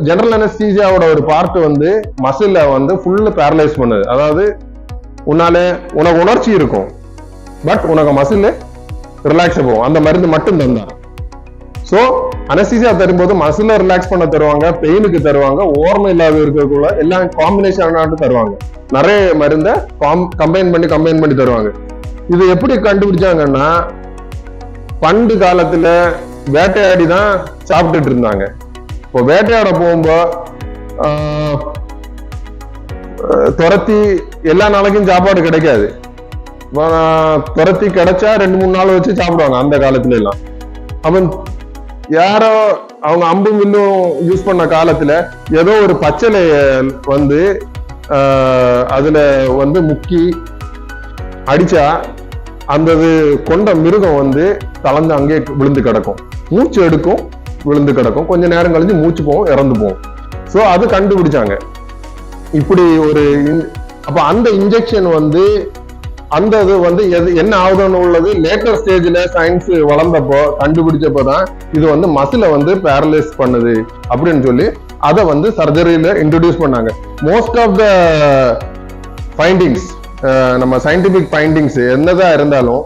General அனஸ்தீசியாவோட ஒரு part வந்து மசில வந்து ஃபுல்லு பேரலைஸ் பண்ணுது. அதாவது உனக்கு உணர்ச்சி இருக்கும், பட் உனக்கு மசில் ரிலாக்ஸ் போகும். அந்த மருந்து மட்டும் தந்தா. ஸோ அனஸ்தீசியா தரும்போது மசில ரிலாக்ஸ் பண்ண தருவாங்க, பெயினுக்கு தருவாங்க, ஓர்மை இல்லாத இருக்கக்குள்ள எல்லாம் காம்பினேஷன் தருவாங்க. நிறைய மருந்தை கம்பைன் பண்ணி தருவாங்க. இது எப்படி கண்டுபிடிச்சாங்கன்னா, பண்டு காலத்துல வேட்டையாடி தான் சாப்பிட்டுட்டு இருந்தாங்க. இப்போ வேட்டையாட போகும்போ துரத்தி எல்லா நாளைக்கும் சாப்பாடு கிடைக்காது. துரத்தி கிடைச்சா 2-3 நாள் வச்சு சாப்பிடுவாங்க அந்த காலத்துல எல்லாம். அவன் யாரோ அவங்க அம்பு மில்லும் யூஸ் பண்ண காலத்துல ஏதோ ஒரு பச்சளைய வந்து அதுல வந்து முக்கி அடிச்சா அந்த கொண்ட மிருகம் வந்து தளர்ந்து அங்கே விழுந்து கிடக்கும், மூச்சு எடுக்கும், விழுந்து கிடக்கும், கொஞ்ச நேரம் கழிஞ்சு மூச்சு போகும், இறந்து போகும். ஸோ அது கண்டுபிடிச்சாங்க. இப்படி ஒரு அப்ப அந்த இன்ஜெக்ஷன் வந்து அந்த இது வந்து என்ன ஆகுதுன்னு உள்ளது லேட்டர் ஸ்டேஜ்ல சயின்ஸ் வளர்ந்தப்போ கண்டுபிடிச்சப்போதான் இது வந்து மசில வந்து பேரலைஸ் பண்ணுது அப்படின்னு சொல்லி அதை வந்து சர்ஜரியில இன்ட்ரோடியூஸ் பண்ணாங்க. மோஸ்ட் ஆஃப் த ஃபைண்டிங்ஸ், நம்ம சயின்டிபிக் ஃபைண்டிங்ஸ் என்னதான் இருந்தாலும்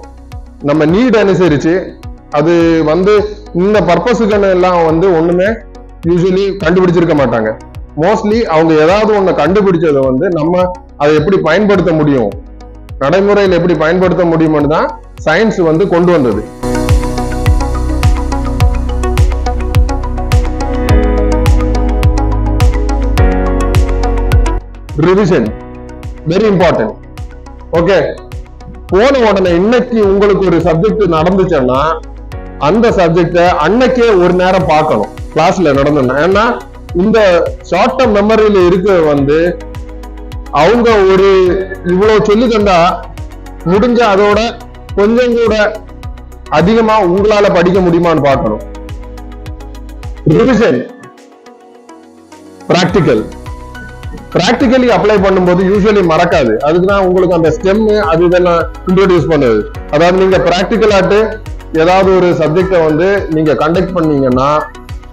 நம்ம நீட் அனுசரிச்சு அது வந்து இந்த பர்பஸுக்குன்னு எல்லாம் வந்து ஒண்ணுமே யூஸ்வலி கண்டுபிடிச்சிருக்க மாட்டாங்க. மோஸ்ட்லி அவங்க ஏதாவது ஒண்ணு கண்டுபிடிச்சதை வந்து நம்ம அதை எப்படி பயன்படுத்த முடியும், நடைமுறையில் எப்படி பயன்படுத்த முடியும்னு தான் சயின்ஸ் வந்து கொண்டு வந்தது. Revision very important. ஓகே, போன உடனே இன்னைக்கு உங்களுக்கு ஒரு சப்ஜெக்ட் நடந்துச்சுன்னா அந்த சப்ஜெக்ட அன்னைக்கே ஒரு நேரம் பார்க்கணும் கிளாஸ்ல நடந்தோம்னா. ஏன்னா இந்த ஷார்ட் டர்ம் மெமரியில இருக்க வந்து அவங்க ஒரு இவ்வளவு சொல்லி தந்தா முடிஞ்ச அதோட கொஞ்சம் கூட அதிகமா உங்களால படிக்க முடியுமான்னு பார்க்கணும். ரிவிஷன், பிராக்டிகலி அப்ளை பண்ணும்போது யூஸ்வலி மறக்காது. அதுக்குதான் உங்களுக்கு அந்த ஸ்டெம் அது இதெல்லாம் இன்ட்ரோடியூஸ் பண்ணுது. அதாவது நீங்க பிராக்டிகலாட்டு ஏதாவது ஒரு சப்ஜெக்ட வந்து நீங்க கண்டக்ட் பண்ணீங்கன்னா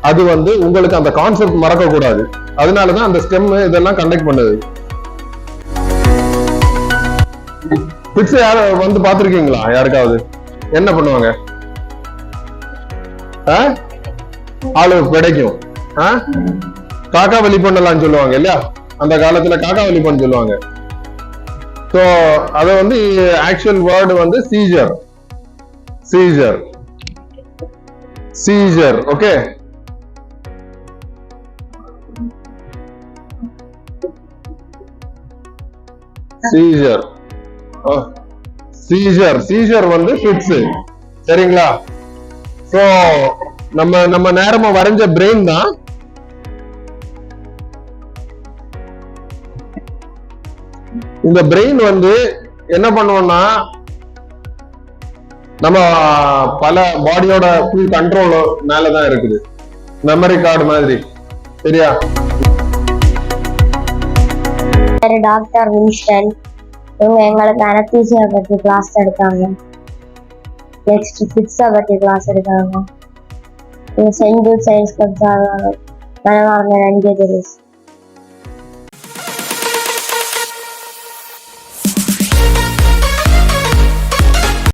அது வந்து உங்களுக்கு அந்த கான்செப்ட் மறக்க கூடாது. அதனாலதான் அந்த ஸ்டெம் இதெல்லாம் கண்டக்ட் பண்ணுது. பிட்ஸ் யார வந்து பாத்திருக்கீங்களா? யாருக்காவது என்ன பண்ணுவாங்க? ஆளு கிடைக்கும், காக்கா வலி பண்ணலாம்னு சொல்லுவாங்க இல்லையா? அந்த காலத்துல காக்கா வலி பண்ண சொல்லுவாங்க. சோ அத வந்து ஆக்சுவல் வேர்டு வந்து சீஜர். ஓகே, சீஜர் வந்து ஃபிட்ஸ். சரிங்களா? சோ நம்ம நேரமா வரைஞ்ச பிரெயின் தான் இந்த பிரெயின் வந்து என்ன பண்ணுவோம்னா நம்ம பல பாடியோட ஃபுல் கண்ட்ரோல் மேலதான் இருக்குது, மெமரி கார்டு மாதிரி. சரியா? டாக்டர் வின்ஸ்டன் இவங்க எங்களுக்கு அனஸ்தீசியா பத்தி கிளாஸ் எடுத்தாங்க. நெக்ஸ்ட் ஃபிட்ஸை பத்தி கிளாஸ் எடுத்தாங்க. சென்ட் ஜூட் சயின்ஸ் கிளப்ஸ் நன்றி தெரியும்.